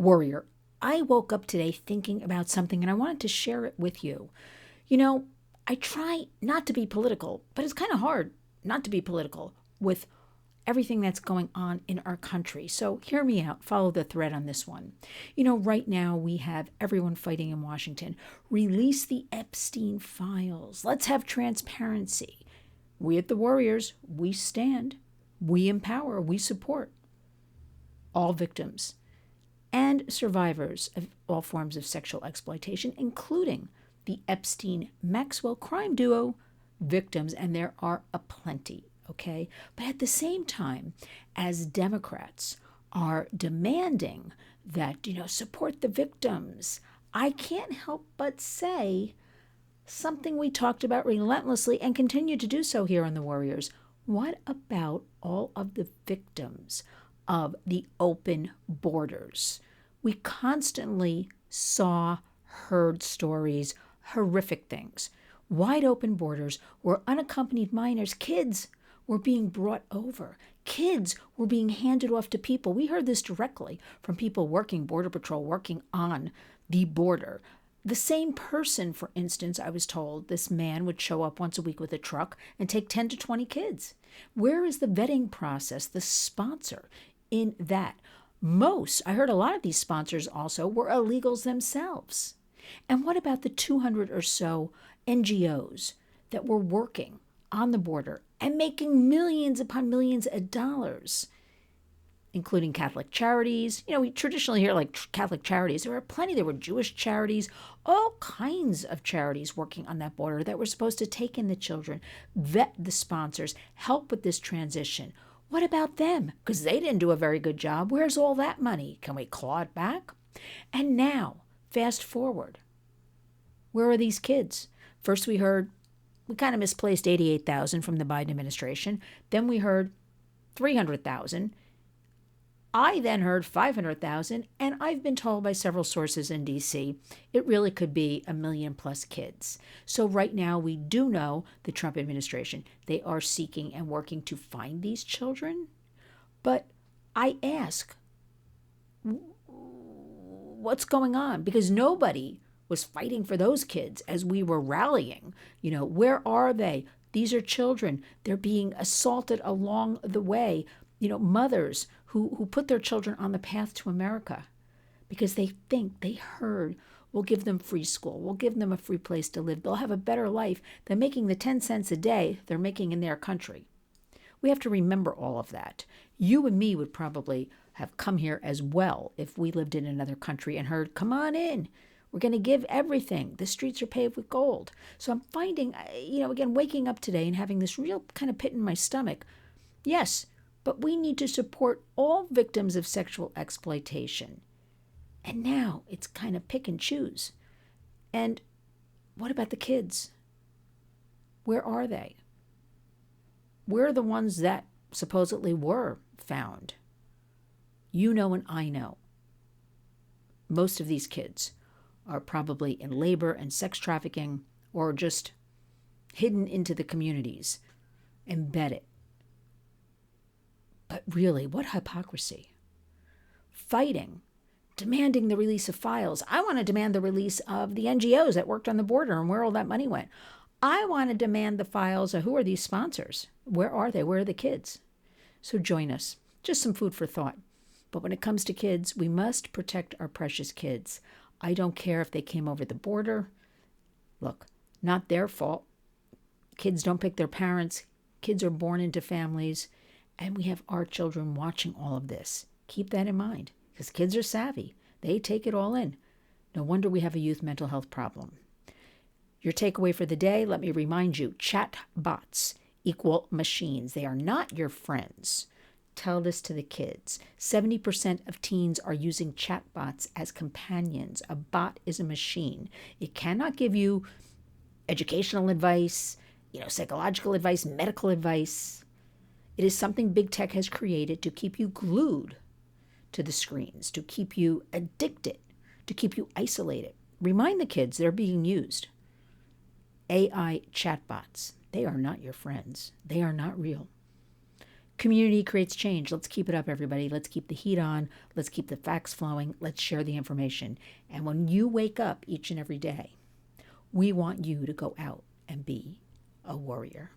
Warrior, I woke up today thinking about something and I wanted to share it with you. You know, I try not to be political, but it's kind of hard not to be political with everything that's going on in our country. So hear me out, follow the thread on this one. Right now we have everyone fighting in Washington. Release the Epstein files. Let's have transparency. We at the Warriors, we stand, we empower, we support all victims and survivors of all forms of sexual exploitation, including the Epstein-Maxwell crime duo victims, and there are aplenty, okay? But at the same time, as Democrats are demanding that, support the victims, I can't help but say something we talked about relentlessly and continue to do so here on The Warriors. What about all of the victims of the open borders? We constantly saw, heard stories, horrific things. Wide open borders where unaccompanied minors, kids, were being brought over. Kids were being handed off to people. We heard this directly from people working Border Patrol, working on the border. The same person, for instance, I was told, this man would show up once a week with a truck and take 10 to 20 kids. Where is the vetting process, the sponsor in that? I heard a lot of these sponsors also were illegals themselves. And what about the 200 or so NGOs that were working on the border and making millions upon millions of dollars, including Catholic charities? We traditionally hear like Catholic charities. There were plenty. There were Jewish charities, all kinds of charities working on that border that were supposed to take in the children, vet the sponsors, help with this transition. What about them? Because they didn't do a very good job. Where's all that money? Can we claw it back? And now, fast forward. Where are these kids? First we kind of misplaced 88,000 from the Biden administration. Then we heard 300,000. I then heard 500,000, and I've been told by several sources in D.C. it really could be 1 million plus kids. So right now we do know the Trump administration, they are seeking and working to find these children. But I ask, what's going on? Because nobody was fighting for those kids as we were rallying. Where are they? These are children. They're being assaulted along the way. Mothers who put their children on the path to America because they think, they heard, we'll give them free school, we'll give them a free place to live, they'll have a better life than making the 10 cents a day they're making in their country. We have to remember all of that. You and me would probably have come here as well if we lived in another country and heard, come on in, we're going to give everything. The streets are paved with gold. So I'm finding, again, waking up today and having this real kind of pit in my stomach. Yes, but we need to support all victims of sexual exploitation. And now it's kind of pick and choose. And what about the kids? Where are they? Where are the ones that supposedly were found? And I know. Most of these kids are probably in labor and sex trafficking or just hidden into the communities, embedded. But really, what hypocrisy. Fighting, demanding the release of files. I want to demand the release of the NGOs that worked on the border and where all that money went. I want to demand the files of who are these sponsors? Where are they? Where are the kids? So join us. Just some food for thought. But when it comes to kids, we must protect our precious kids. I don't care if they came over the border. Look, not their fault. Kids don't pick their parents. Kids are born into families. And we have our children watching all of this. Keep that in mind, because kids are savvy. They take it all in. No wonder we have a youth mental health problem. Your takeaway for the day, let me remind you, chat bots equal machines. They are not your friends. Tell this to the kids. 70% of teens are using chatbots as companions. A bot is a machine. It cannot give you educational advice, psychological advice, medical advice. It is something big tech has created to keep you glued to the screens, to keep you addicted, to keep you isolated. Remind the kids they're being used. AI chatbots, they are not your friends. They are not real. Community creates change. Let's keep it up, everybody. Let's keep the heat on. Let's keep the facts flowing. Let's share the information. And when you wake up each and every day, we want you to go out and be a warrior.